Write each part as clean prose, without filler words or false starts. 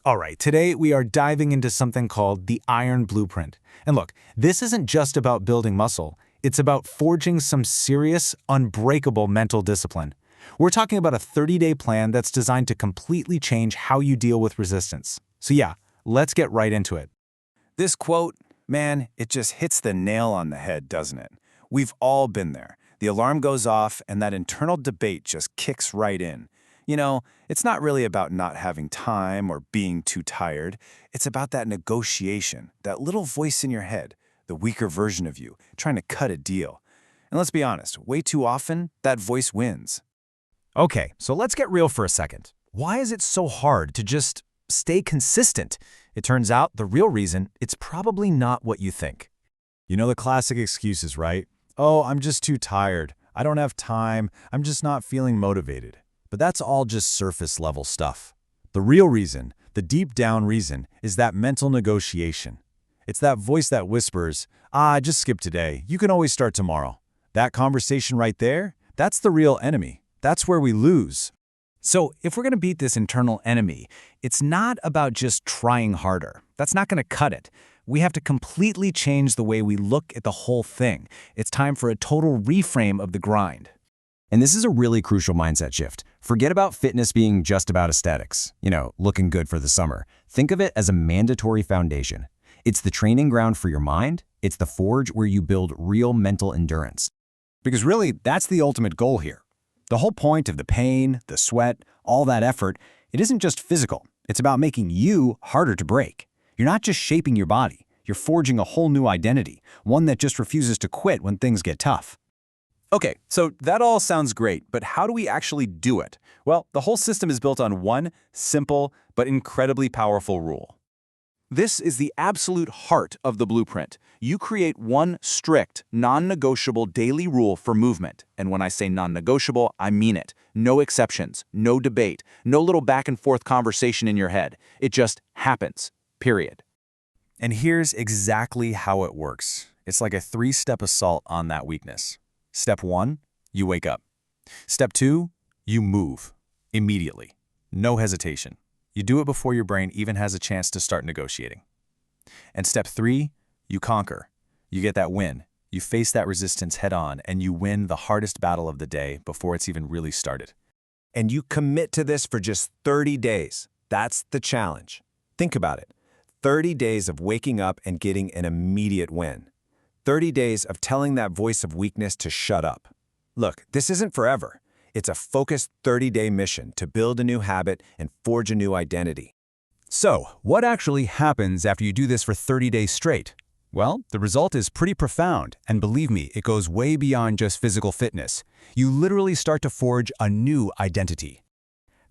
All right, today we are diving into something called the Iron Blueprint. And look, this isn't just about building muscle, it's about forging some serious, unbreakable mental discipline. We're talking about a 30-day plan that's designed to completely change how you deal with resistance. So yeah, let's get right into it. This quote, man, it just hits the nail on the head, doesn't it? We've all been there. The alarm goes off and that internal debate just kicks right in. You know, it's not really about not having time or being too tired. It's about that negotiation, that little voice in your head, the weaker version of you, trying to cut a deal. And let's be honest, way too often, that voice wins. Okay, so let's get real for a second. Why is it so hard to just stay consistent? It turns out the real reason, it's probably not what you think. You know the classic excuses, right? Oh, I'm just too tired. I don't have time. I'm just not feeling motivated. But that's all just surface-level stuff. The real reason, the deep-down reason, is that mental negotiation. It's that voice that whispers, just skip today. You can always start tomorrow. That conversation right there, that's the real enemy. That's where we lose. So if we're going to beat this internal enemy, it's not about just trying harder. That's not going to cut it. We have to completely change the way we look at the whole thing. It's time for a total reframe of the grind. And this is a really crucial mindset shift. Forget about fitness being just about aesthetics, looking good for the summer. Think of it as a mandatory foundation. It's the training ground for your mind. It's the forge where you build real mental endurance. Because really, that's the ultimate goal here. The whole point of the pain, the sweat, all that effort, it isn't just physical. It's about making you harder to break. You're not just shaping your body. You're forging a whole new identity, one that just refuses to quit when things get tough. Okay, so that all sounds great, but how do we actually do it? Well, the whole system is built on one simple but incredibly powerful rule. This is the absolute heart of the blueprint. You create one strict, non-negotiable daily rule for movement. And when I say non-negotiable, I mean it. No exceptions, no debate, no little back-and-forth conversation in your head. It just happens, period. And here's exactly how it works. It's like a 3-step assault on that weakness. Step 1, you wake up. Step 2, you move. Immediately. No hesitation. You do it before your brain even has a chance to start negotiating. And step 3, you conquer. You get that win. You face that resistance head on and you win the hardest battle of the day before it's even really started. And you commit to this for just 30 days. That's the challenge. Think about it. 30 days of waking up and getting an immediate win. 30 days of telling that voice of weakness to shut up. Look, this isn't forever. It's a focused 30-day mission to build a new habit and forge a new identity. So, what actually happens after you do this for 30 days straight? Well, the result is pretty profound, and believe me, it goes way beyond just physical fitness. You literally start to forge a new identity.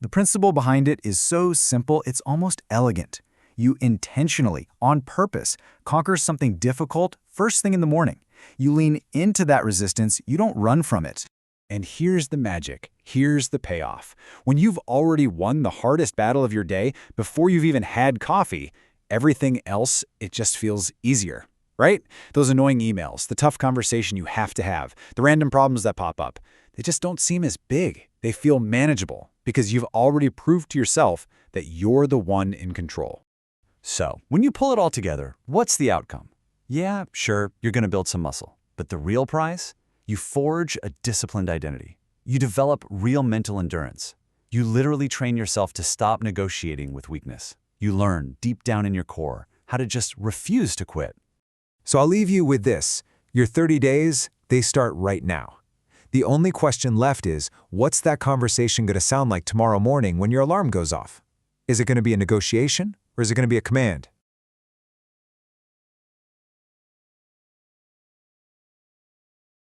The principle behind it is so simple, it's almost elegant. You intentionally, on purpose, conquer something difficult first thing in the morning. You lean into that resistance, you don't run from it. And here's the magic. Here's the payoff. When you've already won the hardest battle of your day before you've even had coffee, everything else, it just feels easier, right? Those annoying emails, the tough conversation you have to have, the random problems that pop up, they just don't seem as big. They feel manageable because you've already proved to yourself that you're the one in control. So, when you pull it all together, what's the outcome? Yeah, sure, you're going to build some muscle. But the real prize? You forge a disciplined identity. You develop real mental endurance. You literally train yourself to stop negotiating with weakness. You learn deep down in your core how to just refuse to quit. So I'll leave you with this. Your 30 days, they start right now. The only question left is, what's that conversation going to sound like tomorrow morning when your alarm goes off? Is it going to be a negotiation or is it going to be a command?